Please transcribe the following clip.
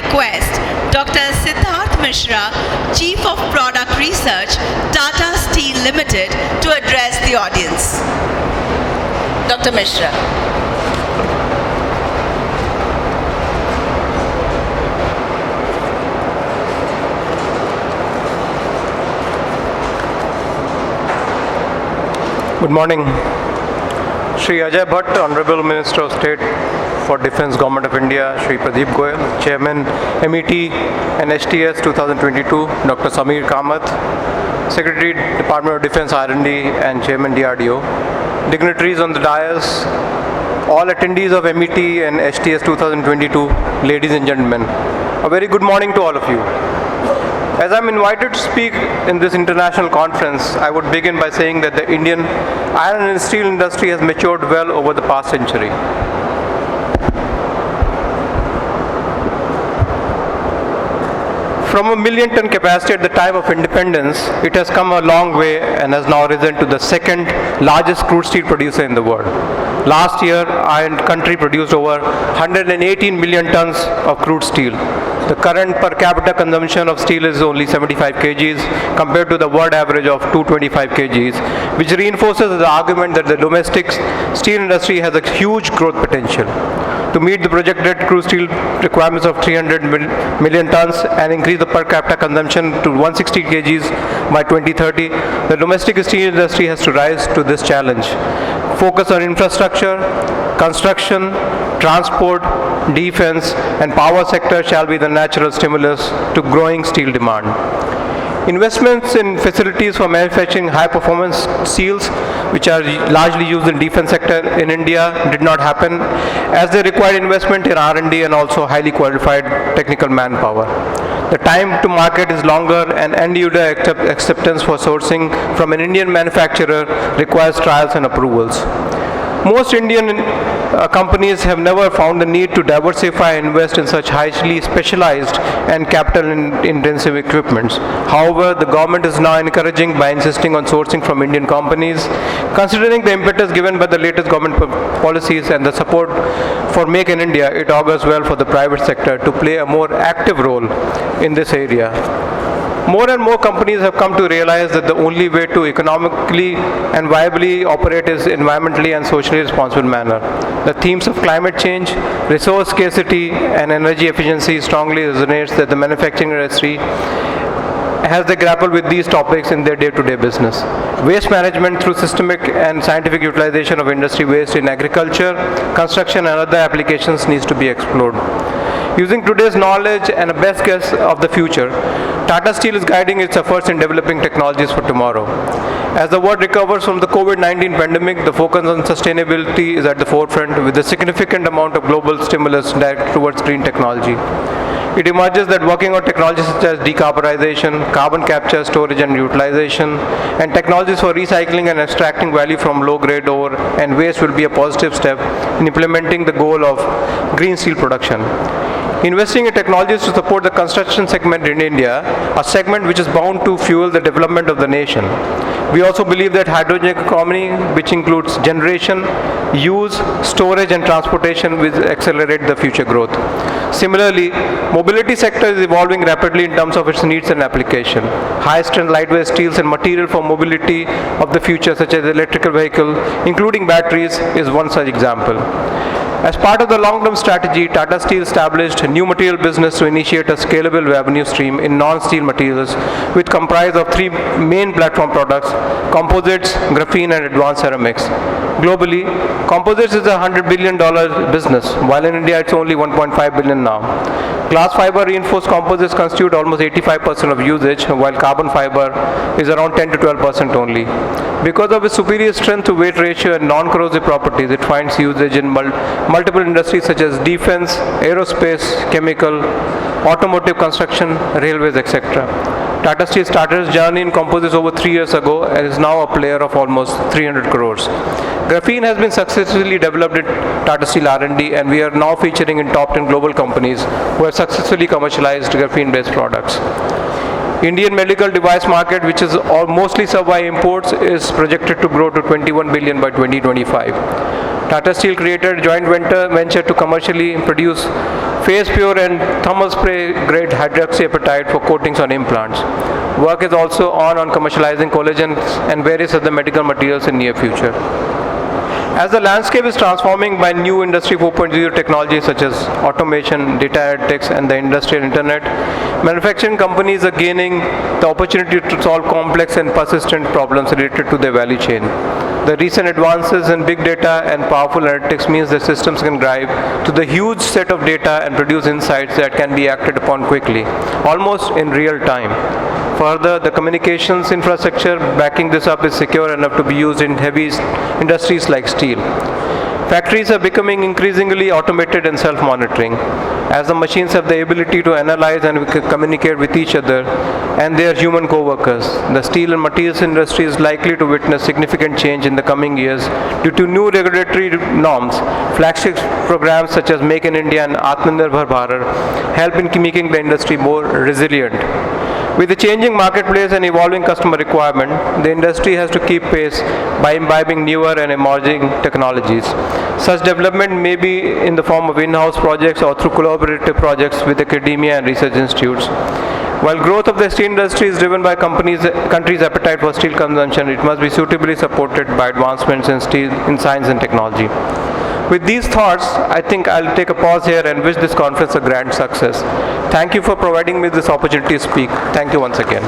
request Dr. Siddarth Mishra, Chief of Product Research, Tata Steel Limited, to address the audience. Dr. Mishra. Good morning. Shri Ajay Bhatt, Honorable Minister of State for Defence, Government of India, Shri Pradeep Goyal, Chairman MET and HTS 2022, Dr. Samir Kamath, Secretary Department of Defence R&D and Chairman DRDO, dignitaries on the dais, all attendees of MET and HTS 2022, ladies and gentlemen, a very good morning to all of you. As I'm invited to speak in this international conference, I would begin by saying that the Indian iron and steel industry has matured well over the past century. From a million-ton capacity at the time of independence, it has come a long way and has now risen to the second largest crude steel producer in the world. Last year, our country produced over 118 million tons of crude steel. The current per capita consumption of steel is only 75 kgs compared to the world average of 225 kgs, which reinforces the argument that the domestic steel industry has a huge growth potential. To meet the projected crude steel requirements of 300 million tons and increase the per capita consumption to 160 kgs by 2030, the domestic steel industry has to rise to this challenge. Focus on infrastructure, construction, transport, defense, and power sector shall be the natural stimulus to growing steel demand. Investments in facilities for manufacturing high-performance steels, which are largely used in defense sector in India, did not happen, as they required investment in R&D and also highly qualified technical manpower. The time to market is longer, and end-user acceptance for sourcing from an Indian manufacturer requires trials and approvals. Most Indian companies have never found the need to diversify and invest in such highly specialized and capital-intensive equipments. However, the government is now encouraging by insisting on sourcing from Indian companies. Considering the impetus given by the latest government policies and the support for Make in India, it augurs well for the private sector to play a more active role in this area. More and more companies have come to realize that the only way to economically and viably operate is environmentally and socially responsible manner. The themes of climate change, resource scarcity, and energy efficiency strongly resonates that the manufacturing industry as they grapple with these topics in their day-to-day business. Waste management through systemic and scientific utilization of industry waste in agriculture, construction, and other applications needs to be explored. Using today's knowledge and a best guess of the future, Tata Steel is guiding its efforts in developing technologies for tomorrow. As the world recovers from the COVID-19 pandemic, the focus on sustainability is at the forefront, with a significant amount of global stimulus directed towards green technology. It emerges that working on technologies such as decarbonization, carbon capture, storage and utilization, and technologies for recycling and extracting value from low-grade ore and waste will be a positive step in implementing the goal of green steel production. Investing in technologies to support the construction segment in India, a segment which is bound to fuel the development of the nation. We also believe that hydrogen economy, which includes generation, use, storage and transportation, will accelerate the future growth. Similarly, mobility sector is evolving rapidly in terms of its needs and application. High-strength lightweight steels and material for mobility of the future, such as electrical vehicle, including batteries, is one such example. As part of the long-term strategy, Tata Steel established a new material business to initiate a scalable revenue stream in non-steel materials, which comprise of three main platform products: composites, graphene, and advanced ceramics. Globally, composites is a $100 billion business, while in India it's only $1.5 billion now. Glass fiber reinforced composites constitute almost 85% of usage, while carbon fiber is around 10 to 12% only. Because of its superior strength to weight ratio and non-corrosive properties, it finds usage in multiple industries such as defense, aerospace, chemical, automotive construction, railways, etc. Tata Steel started its journey in composites over 3 years ago and is now a player of almost 300 crores. Graphene has been successfully developed at Tata Steel R&D, and we are now featuring in top 10 global companies who have successfully commercialized graphene-based products. Indian medical device market, which is mostly served by imports, is projected to grow to 21 billion by 2025. Tata Steel created a joint venture to commercially produce phase pure and thermal spray grade hydroxyapatite for coatings on implants. Work is also on commercializing collagen and various other medical materials in near future. As the landscape is transforming by new Industry 4.0 technologies such as automation, data analytics, and the industrial internet, manufacturing companies are gaining the opportunity to solve complex and persistent problems related to their value chain. The recent advances in big data and powerful analytics means that systems can drive to the huge set of data and produce insights that can be acted upon quickly, almost in real time. Further, the communications infrastructure backing this up is secure enough to be used in heavy industries like steel. Factories are becoming increasingly automated and self-monitoring, as the machines have the ability to analyze and communicate with each other and their human co-workers. The steel and materials industry is likely to witness significant change in the coming years due to new regulatory norms. Flagship programs such as Make in India and Atmanirbhar Bharat help in making the industry more resilient. With the changing marketplace and evolving customer requirement, the industry has to keep pace by imbibing newer and emerging technologies. Such development may be in the form of in-house projects or through collaborative projects with academia and research institutes. While growth of the steel industry is driven by countries' appetite for steel consumption, it must be suitably supported by advancements in science and technology. With these thoughts, I think I'll take a pause here and wish this conference a grand success. Thank you for providing me this opportunity to speak. Thank you once again.